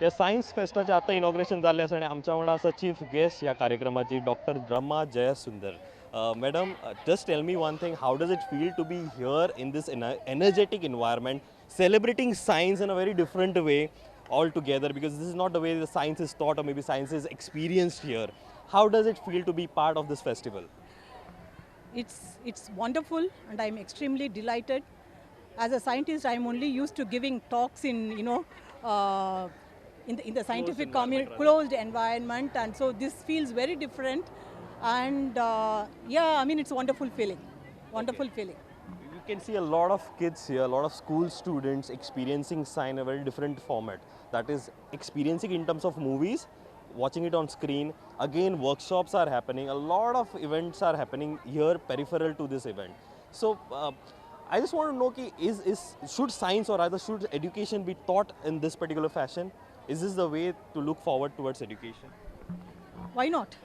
या सायन्स फेस्टाचें आतां इनॉग्रेशन जाल्लें आसा आनी आमच्या वांगडा आसा चीफ गेस्ट ह्या कार्यक्रमाची doctor Rama Jayasundar. Madam, just tell me one thing, how does it feel to be here in this energetic environment, celebrating science in a very different way altogether, because this is not the way the science is taught or maybe science is experienced here. How does it feel to be part of this festival? It's wonderful, and I'm extremely delighted. As a scientist, I'm only used to giving talks in uh, in the scientific community, closed environment, and so this feels very different. And yeah, I mean, it's a wonderful feeling, wonderful feeling. You can see a lot of kids here, a lot of school students experiencing science in a very different format. That is, experiencing in terms of movies, watching it on screen. Again, workshops are happening. A lot of events are happening here, peripheral to this event. So, I just want to know, should science or rather should education be taught in this particular fashion? Is this the way to look forward towards education? Why not?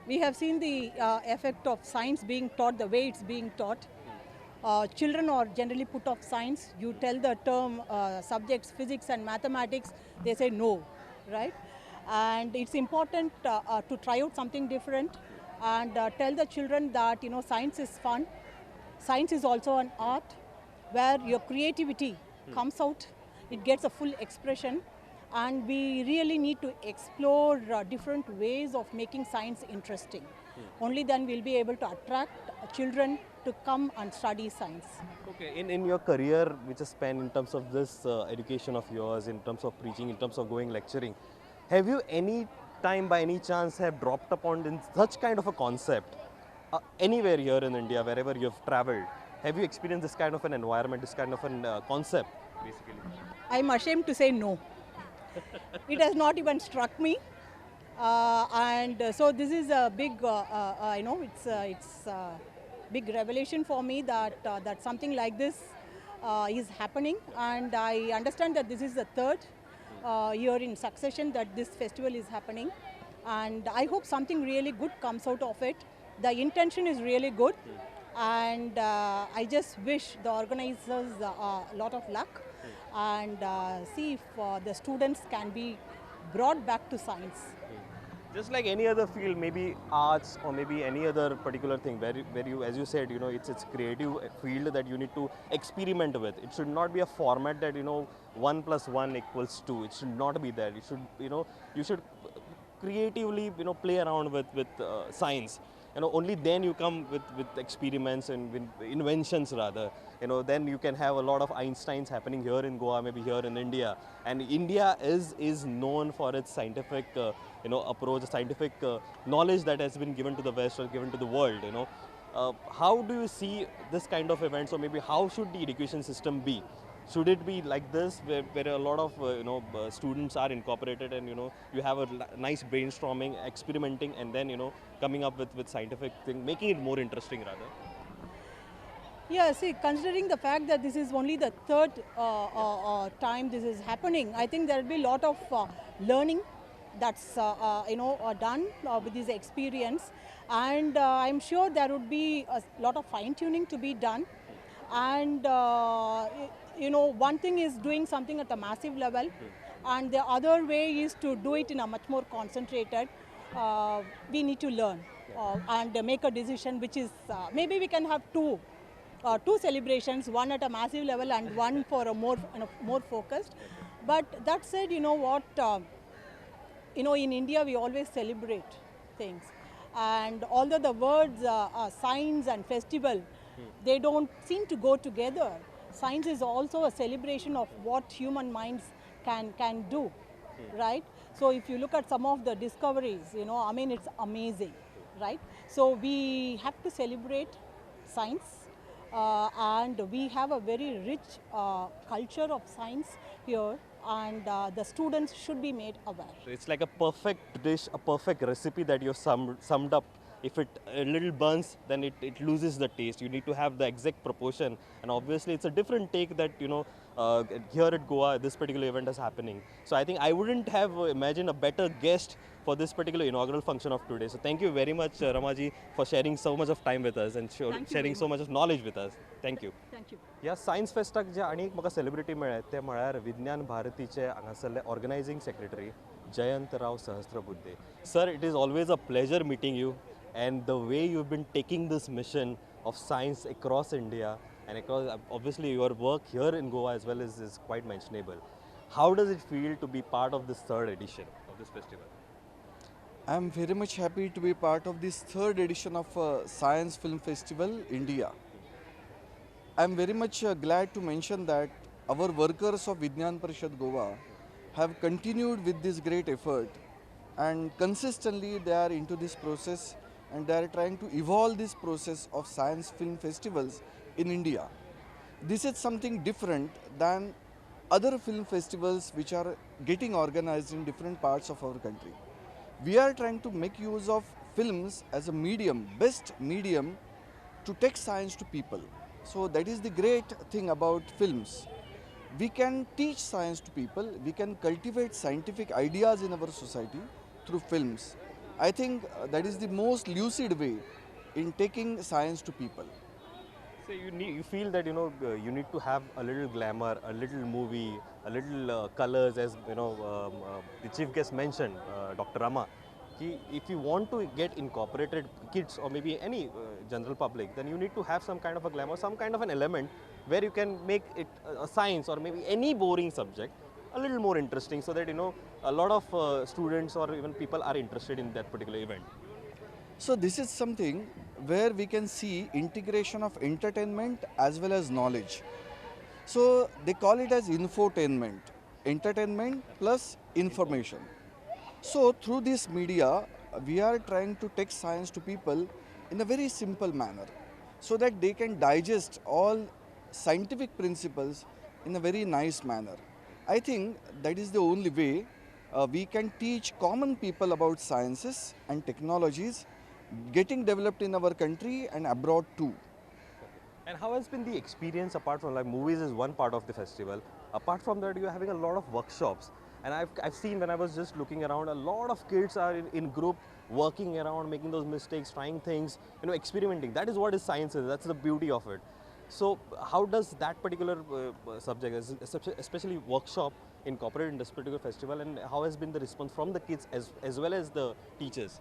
We have seen the effect of science being taught the way it's being taught. Children are generally put off science. You tell the term subjects, physics and mathematics, they say no, right? And it's important to try out something different and tell the children that science is fun. Science is also an art where your creativity comes out. It gets a full expression, and we really need to explore different ways of making science interesting. Only then we'll be able to attract children to come and study science. Okay, in your career, which is spent in terms of this education of yours, in terms of preaching, in terms of going lecturing, have you any time by any chance have dropped upon in such kind of a concept anywhere here in India, wherever you've traveled? Have you experienced this kind of an environment, this kind of an concept, basically? I'm ashamed to say no. It has not even struck me. And so this is a big, it's a big revelation for me that something like this is happening. And I understand that this is the third year in succession that this festival is happening. And I hope something really good comes out of it. The intention is really good. And I just wish the organizers a lot of luck and see if the students can be brought back to science. Just like any other field, maybe arts or maybe any other particular thing where you, as you said, it's creative field that you need to experiment with. It should not be a format that 1 + 1 = 2. It should not be that. It should you should creatively play around with science. Only then you come with experiments and with inventions rather. Then you can have a lot of Einsteins happening here in Goa, maybe here in India. And India is known for its scientific approach, scientific knowledge that has been given to the West or given to the world. How do you see this kind of events, or maybe how should the education system be? Should it be like this, where a lot of students are incorporated, and you have a nice brainstorming, experimenting, and then coming up with scientific thing, making it more interesting rather? Yeah, see, considering the fact that this is only the third time this is happening, I think there will be a lot of learning that's done with this experience, and I'm sure there would be a lot of fine tuning to be done. And one thing is doing something at a massive level, and the other way is to do it in a much more concentrated. We need to learn and make a decision, which is maybe we can have two celebrations, one at a massive level and one for a more focused. But that said, in India we always celebrate things, and although the words science and festival, they don't seem to go together. Science is also a celebration of what human minds can do, right? So if you look at some of the discoveries, I mean, it's amazing, right? So we have to celebrate science, and we have a very rich culture of science here, and the students should be made aware. So it's like a perfect dish, a perfect recipe that you've summed up. If it a little burns, then it loses the taste. You need to have the exact proportion, and obviously it's a different take that here at Goa, this particular event is happening. So I think I wouldn't have imagined a better guest for this particular inaugural function of today. So thank you very much, Ramaji, for sharing so much of time with us and Thank you sharing very so much. much of knowledge with us. Thank you. Thank you. ह्या science फेस्टाक जे आनी एक म्हाका celebrity मेळ्ळे ते म्हळ्यार विज्ञान भारतीचे हांगासरले organising secretary Jayantrao Sahasrabuddhe. Sir, it is always a pleasure meeting you and the way you've been taking this mission of science across India and across obviously your work here in Goa as well is quite mentionable. How does it feel to be part of this third edition of this festival? I'm very much happy to be part of this third edition of Science Film Festival India. I'm very much glad to mention that our workers of Vijnan Parishad Goa have continued with this great effort, and consistently they are into this process and they are trying to evolve this process of science film festivals in India. This is something different than other film festivals which are getting organized in different parts of our country. We are trying to make use of films as a medium, best medium to take science to people. So that is the great thing about films. We can teach science to people, we can cultivate scientific ideas in our society through films. I think that is the most lucid way in taking science to people. So you feel that you need to have a little glamour, a little movie, a little colors, as the chief guest mentioned, Dr. Rama. If you want to get incorporated kids or maybe any general public, then you need to have some kind of a glamour, some kind of an element where you can make it a science or maybe any boring subject a little more interesting, so that a lot of students or even people are interested in that particular event. So this is something where we can see integration of entertainment as well as knowledge. So they call it as infotainment, entertainment plus information. So through this media, we are trying to take science to people in a very simple manner, so that they can digest all scientific principles in a very nice manner. I think that is the only way we can teach common people about sciences and technologies getting developed in our country and abroad too. And how has been the experience, apart from, like, movies is one part of the festival. Apart from that, you're having a lot of workshops. And I've seen, when I was just looking around, a lot of kids are in group working around, making those mistakes, trying things, experimenting. That is what is science is. That's the beauty of it. So how does that particular subject, especially workshop, incorporate in this particular festival, and how has been the response from the kids as well as the teachers?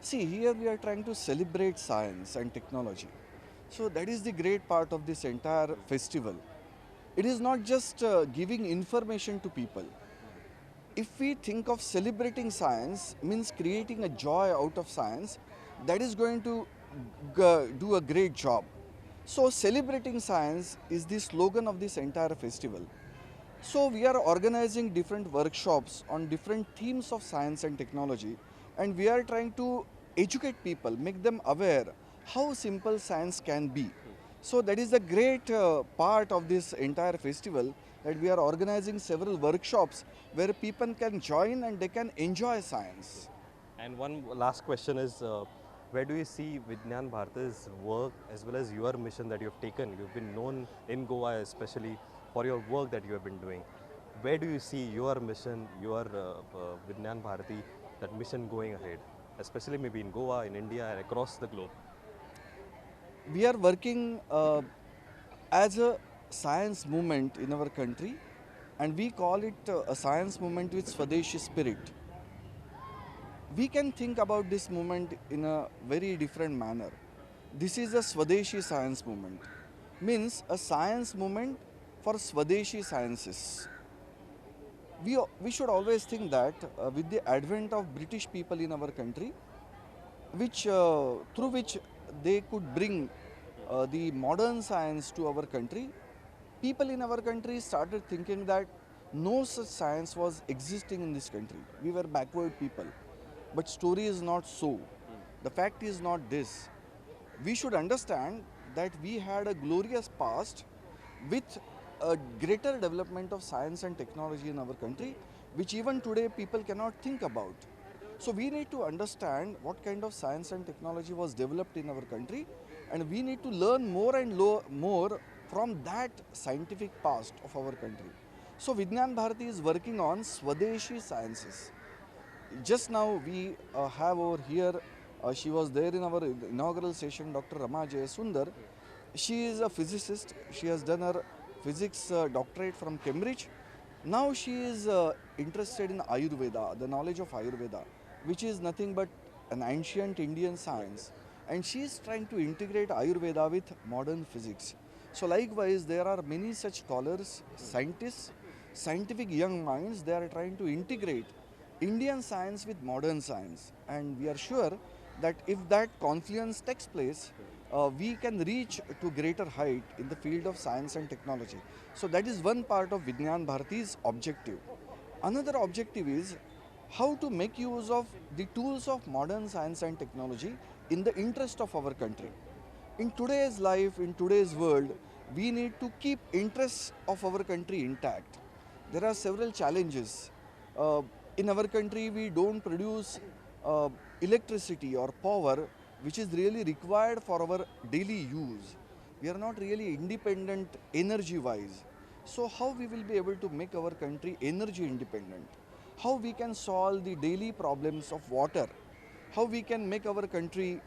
See, here we are trying to celebrate science and technology. So that is the great part of this entire festival. It is not just giving information to people. If we think of celebrating science means creating a joy out of science, that is going to do a great job. So celebrating science is the slogan of this entire festival. So we are organizing different workshops on different themes of science and technology, and we are trying to educate people, make them aware how simple science can be. So that is the great part of this entire festival, that we are organizing several workshops where people can join and they can enjoy science. And one last question is, where do you see Vijnan Bharati's work as well as your mission that you have taken? You've been known in Goa especially for your work that you have been doing. Where do you see your mission, your Vijnan Bharati, that mission going ahead, especially maybe in Goa, in India, and across the globe? We are working as a science movement in our country, and we call it a science movement with Swadeshi spirit. We can think about this movement in a very different manner. This is a Swadeshi science movement, means a science movement for Swadeshi sciences. We should always think that with the advent of British people in our country, through which they could bring the modern science to our country, people in our country started thinking that no such science was existing in this country. We were backward people. But story is not so. The fact is not this. We should understand that we had a glorious past with a greater development of science and technology in our country, which even today people cannot think about. So we need to understand what kind of science and technology was developed in our country, and we need to learn more and more from that scientific past of our country. So Vignan Bharati is working on Swadeshi sciences. Just now we have over here, she was there in our inaugural session, Dr. Rama Jayasundar. She is a physicist. She has done her physics doctorate from Cambridge. Now she is interested in Ayurveda, the knowledge of Ayurveda, which is nothing but an ancient Indian science. And she is trying to integrate Ayurveda with modern physics. So likewise, there are many such scholars, scientists, scientific young minds, they are trying to integrate Indian science with modern science. And we are sure that if that confluence takes place, we can reach to greater height in the field of science and technology. So that is one part of Vignan Bharati's objective. Another objective is how to make use of the tools of modern science and technology in the interest of our country. In today's life, in today's world, we need to keep interests of our country intact. There are several challenges. Uh, in our country, we don't produce electricity or power which is really required for our daily use. We are not really independent energy wise. So how we will be able to make our country energy independent? How we can solve the daily problems of water? How we can make our country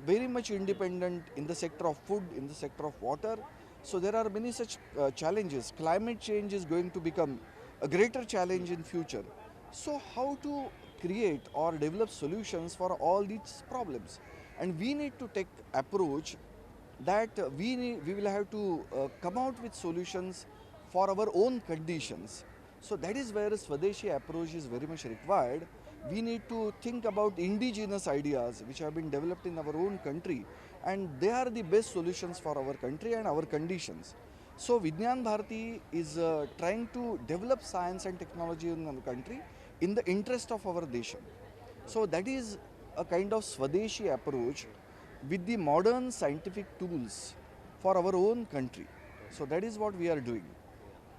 very much independent in the sector of food, in the sector of water? So there are many such challenges. Climate change is going to become a greater challenge in future. So how to create or develop solutions for all these problems? And we need to take approach that we will have to come out with solutions for our own conditions. So that is where a Swadeshi approach is very much required. We need to think about indigenous ideas which have been developed in our own country, and they are the best solutions for our country and our conditions. So Vignan Bharati is trying to develop science and technology in our country in the interest of our nation. So that is a kind of Swadeshi approach with the modern scientific tools for our own country. So that is what we are doing.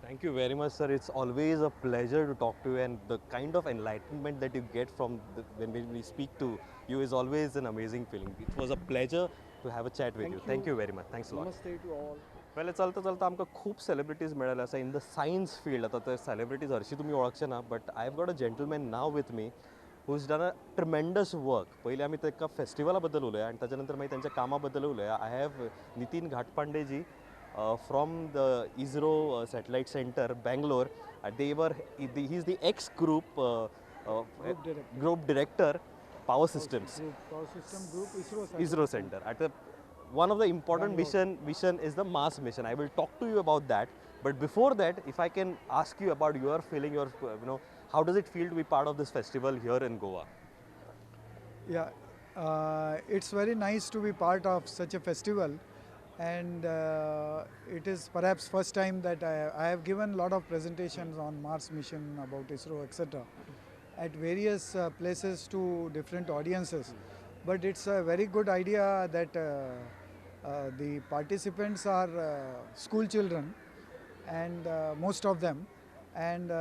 Thank you very much, sir. It's always a pleasure to talk to you, and the kind of enlightenment that you get from when we speak to you is always an amazing feeling. It was a pleasure to have a chat with you. Thank you very much. Thanks a lot. Namaste to all. पहिले चलता चलता आमकां खूब celebrities मेळ्ळे आसा in the science field आतां ते celebrities हरशीं तुमी वळखचे ना but I have got a gentleman now with me who is done a tremendous work पयलीं आमी ताका फेस्टिवला बद्दल उलया आनी ताच्या नंतर मागीर त्यांच्या कामा बद्दल उलया I have Nitin Ghatpande ji from the ISRO satellite centre Bangalore they were he is the ex group director Power Systems. Power System Group, ISRO Center. At the, one of the important mission is the Mars mission. I will talk to you about that. But before that, if I can ask you about your feeling, how does it feel to be part of this festival here in Goa? Yeah, it's very nice to be part of such a festival, and it is perhaps first time that I have given a lot of presentations on Mars mission about ISRO, etc. at various places to different audiences. But it's a very good idea that the participants are school children, and most of them. And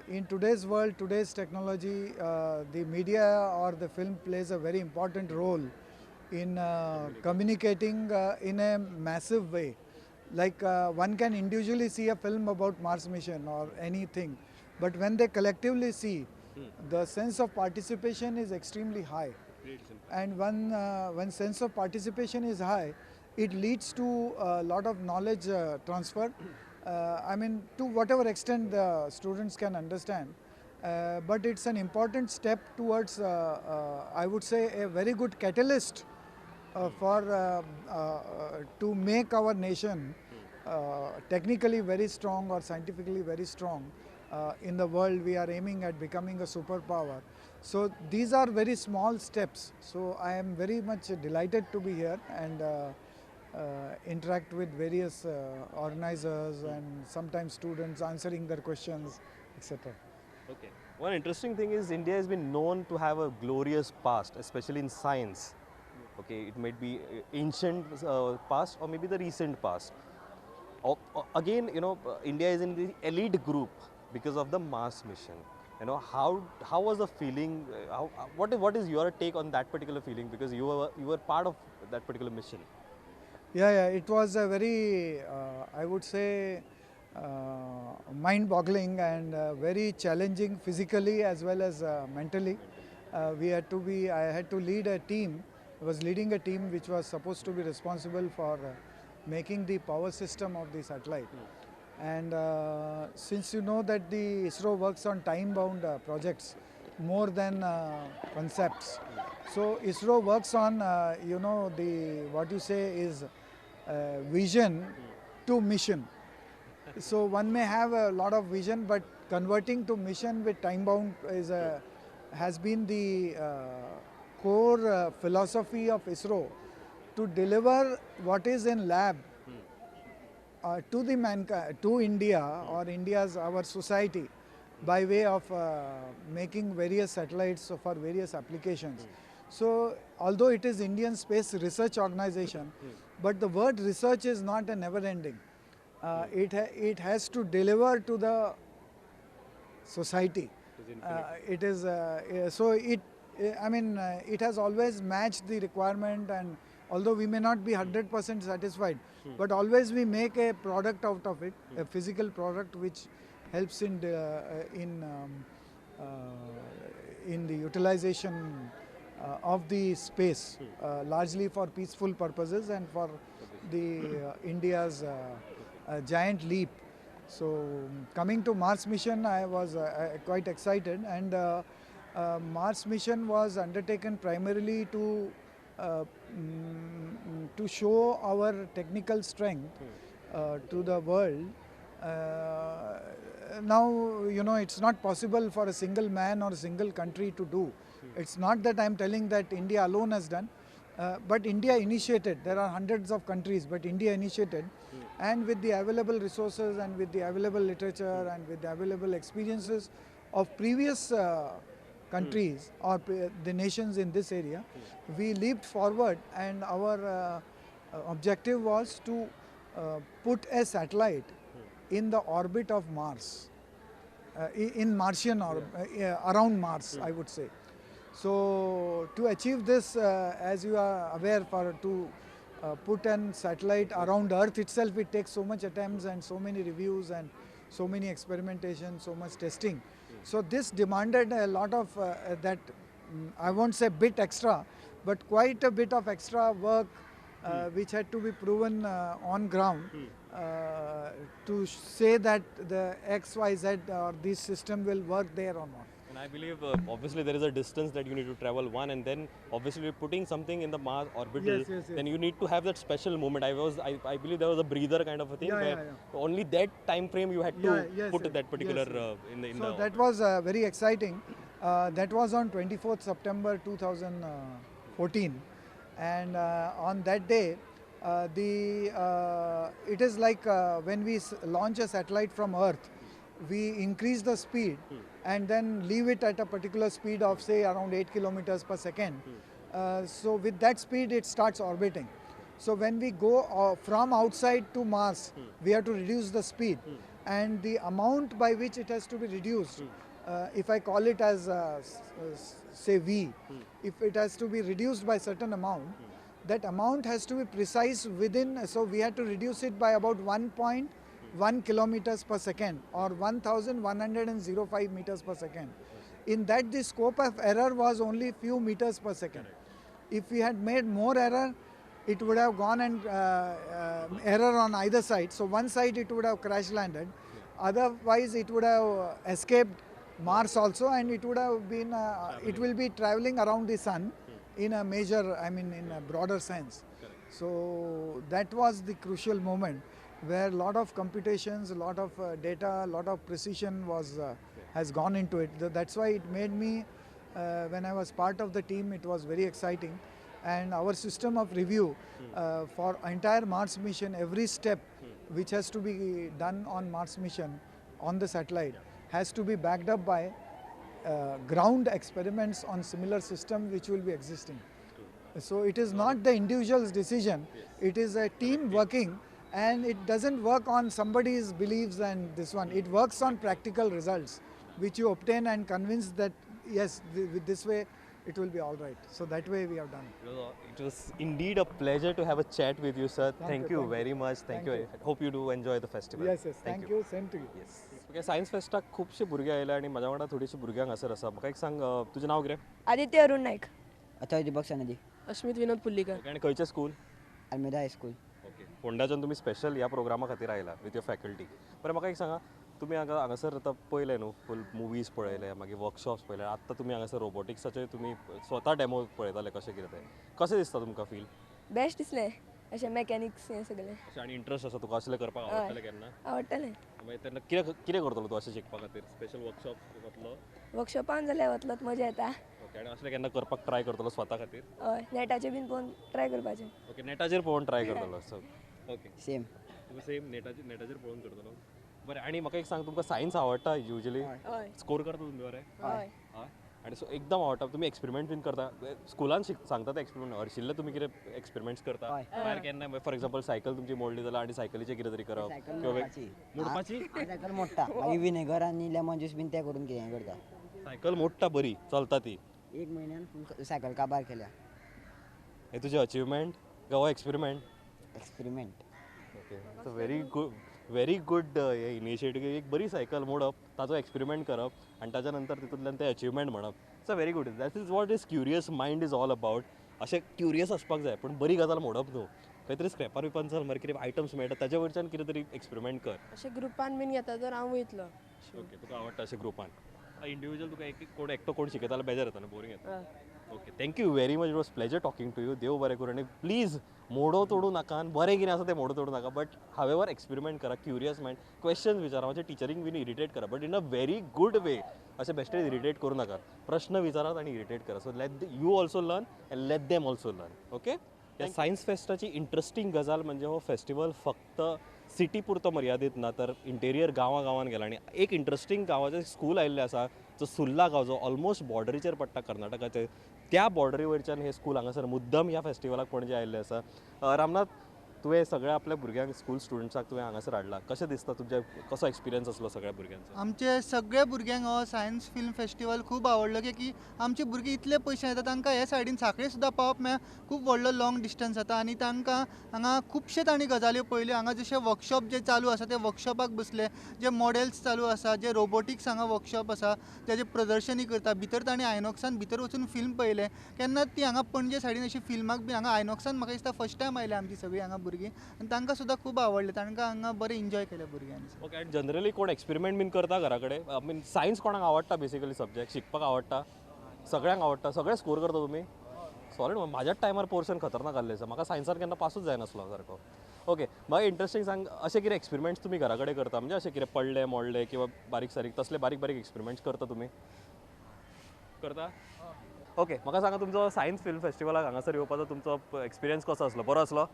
in today's world, today's technology, the media or the film plays a very important role in communicating in a massive way. Like one can individually see a film about Mars mission or anything, but when they collectively see, the sense of participation is extremely high. And when sense of participation is high, it leads to a lot of knowledge transfer. I mean, to whatever extent the students can understand. But it's an important step towards, I would say, a very good catalyst for to make our nation technically very strong or scientifically very strong. In the world, we are aiming at becoming a superpower. So these are very small steps. So I am very much delighted to be here and interact with various organizers and sometimes students answering their questions, etc. Okay. One interesting thing is India has been known to have a glorious past, especially in science. Okay, it might be ancient past or maybe the recent past. Again, India is in the elite group because of the Mars mission. How was the feeling? What is your take on that particular feeling? Because you were part of that particular mission. Yeah, it was a very, I would say, mind-boggling and very challenging physically as well as mentally. I had to lead a team. I was leading a team which was supposed to be responsible for making the power system of the satellite. And since you know that the ISRO works on time-bound projects more than concepts, so ISRO works on the what you say is vision to mission. So one may have a lot of vision, but converting to mission with time-bound has been the core philosophy of ISRO to deliver what is in lab to the mankind, to India or our society by way of making various satellites for various applications. So although it is Indian Space Research Organization, but the word research is not a never ending. It has to deliver to the society. It is so it I mean it has always matched the requirement, and although we may not be 100% satisfied, but always we make a product out of it, a physical product which helps in the utilization of the space, largely for peaceful purposes and for the India's giant leap. So coming to Mars mission, I was quite excited, and Mars mission was undertaken primarily to show our technical strength to the world. Now, you know, it's not possible for a single man or a single country to do. It's not that I'm telling that India alone has done, but India initiated. There are hundreds of countries, but India initiated. And with the available resources and with the available literature and with the available experiences of previous countries or the nations in this area, we leaped forward, and our objective was to put a satellite in the orbit of Mars, in Martian or around Mars, I would say. So to achieve this, as you are aware, to put an satellite around Earth itself, it takes so much attempts and so many reviews and so many experimentations, so much testing. So this demanded a lot of that, I won't say bit extra, but quite a bit of extra work which had to be proven on ground to say that the XYZ or this system will work there or not. And I believe obviously there is a distance that you need to travel, one, and then obviously putting something in the Mars orbital, Yes. then you need to have that special moment. I believe there was a breather kind of a thing where only that time frame you had to put that particular in the. So that was very exciting. That was on 24th September 2014, and on that day, it is like when we launch a satellite from Earth, we increase the speed and then leave it at a particular speed of say around 8 kilometers per second. So with that speed it starts orbiting. So when we go from outside to Mars, we have to reduce the speed, and the amount by which it has to be reduced, if I call it as say V, if it has to be reduced by certain amount, that amount has to be precise within, so we had to reduce it by about 1.1 kilometers per second or 1105 meters per second. In that the scope of error was only few meters per second. If we had made more error, it would have gone and error on either side. So one side it would have crash landed, otherwise it would have escaped Mars also, and it would have been, it will be traveling around the sun in a major, I mean in a broader sense. So that was the crucial moment where a lot of computations, a lot of data, a lot of precision has gone into it. That's why it made me, when I was part of the team, it was very exciting. And our system of review for entire Mars mission, every step which has to be done on Mars mission on the satellite has to be backed up by ground experiments on similar system which will be existing. So it is not the individual's decision, it is a team working, and it doesn't work on somebody's beliefs and this one. It works on practical results which you obtain and convince that yes, with this way it will be all right. So that way we have done. It was indeed a pleasure to have a chat with you, sir. Thank you thank very much. Thank you. Hope you do enjoy the festival. Yes, thank you. Same to you. Yes. Okay science फेस्टाक खुबशे भुरगे आयले आनी म्हाज्या वांगडा थोडीशीं भुरग्यांक हांगासर आसा. म्हाका एक सांग तुजें नांव कितें? आदित्य अरुण नाईक. अथय दिपक सनदी. अश्मित विनोद पुल्लीकर. ओके आनी खंयचें स्कूल? अल्मेदा हायस्कूल. ओके फोंड्याच्यान तुमी स्पेशल ह्या प्रोग्रामा खातीर आयला विथ युअर फॅकल्टी. बरें म्हाका एक सांगा तुमी हांगासर आतां पळयलें न्हू फूल मुवीज पळयले मागीर वर्कशॉप्स पळयले आत्तां तुमी हांगासर रोबोटिक्साचे तुमी स्वता डेमो पळयताले कशें कितें तें कशें दिसता तुमकां फील? बेस्ट दिसलें अशें मॅकॅनिक्स हें सगळें. अशें आनी इंट्रस्ट आसा तुका असलें करपाक आवडटलें केन्ना? आवडटलें. मागीर तेन्ना कितें कितें करतलो तूं अशें शिकपा खातीर स्पेशल वर्कशॉप वतलो? वर्कशॉपान जाल्यार वतलोत मजा येता. ओके आनी असलें केन्ना करपाक ट्राय करतलो स्वता खातीर? हय नेटाचेर बीन पळोवन ट्राय करपाचें. ओके नेटाचेर पळोवन ट्राय करतलो सो ओके सेम. तुमी सेम नेटाचेर पळोवन करतलो. बरें आनी म्हाका एक सांग तुमकां सायन्स आवडटा युजली? हय. स्कोर करता तुमी बरें? हय. हय आनी सो एकदम आवडटा तुमी एक्सपेरिमेंट बीन करता स्कुलान सांगता ते एक्सपेरिमेंट हरशिल्ले तुमी कितें एक्सपेरिमेंट्स करता भायर केन्ना फॉर एक्झाम्पल सायकल तुमची मोडली जाल्यार आनी सायकलीचेर कितें तरी करप मोडपाची सायकल मोडटा मागीर विनेगर आनी लेमन ज्यूस बीन ते करून कितें करता. सायकल मोडटा बरी चलता ती. एक म्हयन्यान फूल सायकल काबार केल्या. हे तुजें अचिवमेंट काय हो experiment? Experiment. Okay so very good हे इनिशिएटीव एक बरी सायकल मोडप ताचो एक्सपेरिमेंट करप आनी ताच्या नंतर तितूंतल्यान ते अचिवमेंट म्हणप it's a very good that is what is curious mind is all about. अशें क्युरियस आसपाक जाय पूण बरी गजाल मोडप न्हू खंय तरी स्क्रॅपार बिपान चल मागीर कितें आयटम्स मेळटा ताच्या वयरच्यान कितें तरी एक्सपेरिमेंट कर. अशें ग्रुपान बीन घेता तर हांव वयतलो. ओके तुका आवडटा अशें ग्रुपान इंडिविज्युअल तुका एक कोण एकटो कोण शिकयता जाल्यार बेजार येता न्हू बोरींग येता. Okay thank you very much it was pleasure talking to you. देव बरें करूं आनी प्लीज मोडो तोडू नाका आनी बरें कितें आसा तें मोडो तोडू नाका बट हावेवर एक्सपेरिमेंट करा क्युरियस मायंड क्वेश्चन्स विचारा मातशें टिचरींक बीन इरिटेट करा but in a very good way. अशें बेश्टेच इरिटेट करूं नाका प्रश्न विचारात आनी इरिटेट करा so let you also learn and let them also learn. Okay ह्या सायन्स फेस्टाची इंट्रस्टींग गजाल म्हणजे हो फेस्टिवल फक्त सिटी पुरतो मर्यादीत ना तर इंटेरियर गांवां गेला आनी एक इंट्रस्टींग गांवाचें स्कूल आयिल्लें आसा जो सुर्ला गांव जो ऑलमोस्ट बॉर्डरीचेर पडटा कर्नाटकाचे त्या बॉर्डरी वयरच्यान हे स्कूल हांगासर मुद्दम ह्या फेस्टिवलाक पणजे आयिल्लें आसा. रामनाथ तुवें सगळ्या आपल्या भुरग्यांक स्कूल स्टुडंट्साक तुवें हांगासर हाडला कशें दिसता तुमचे कसो एक्सपिरियन्स आसलो सगळ्या भुरग्यांचो? आमचे सगळे भुरग्यांक हो सायन्स फिल्म फेस्टिवल खूब आवडलो की आमचे भुरगे इतले पयशे येता तांकां हे सायडीन सांखळे सुद्दां पावप म्हळ्यार खूब व्हडलो लॉंग डिस्टन्स जाता आनी तांकां हांगा खुबशे तांणी गजाल्यो पळयल्यो. हांगा जशे वर्कशॉप जे चालू आसा ते वर्कशॉपाक बसले जे मॉडेल्स चालू आसा जे रोबोटिक्स हांगा वर्कशॉप आसा तेजे प्रदर्शनी करता भितर तांणी आयनॉक्सान भितर वचून फिल्म पळयलें केन्ना ती हांगा पणजे सायडीन अशी फिल्माक बी हांगा आयनॉक्सान म्हाका दिसता फर्स्ट टायम आयले आमची सगळीं हांगा भुरगीं आनी तांकां सुद्दां खूब आवडलें तांकां हांगा बरें एन्जॉय केलें भुरग्यांनी. ओके आनी जनरली कोण एक्सपेरिमेंट बीन करता घरा कडेन आय मीन सायन्स कोणाक आवडटा बेसिकली सब्जेक्ट शिकपाक आवडटा सगळ्यांक आवडटा सगळे स्कोर करता तुमी? सॉरी म्हाज्याच टायमार पोर्शन खतरनाक आसलें आसा म्हाका सायन्सान केन्ना पासूच जायनासलो सारको. ओके म्हाका इंट्रस्टींग सांग अशें कितें एक्सपेरिमेंट्स तुमी घरा कडेन करता म्हणजे अशें कितें पडले मोडले किंवा बारीक सारीक तसले बारीक बारीक एक्सपेरिमेंट्स करता तुमी? करता? ओके म्हाका सांगा तुमचो सायन्स फिल्म फेस्टिवलाक हांगासर येवपाचो तुमचो एक्सपिरियन्स कसो आसलो बरो आसलो?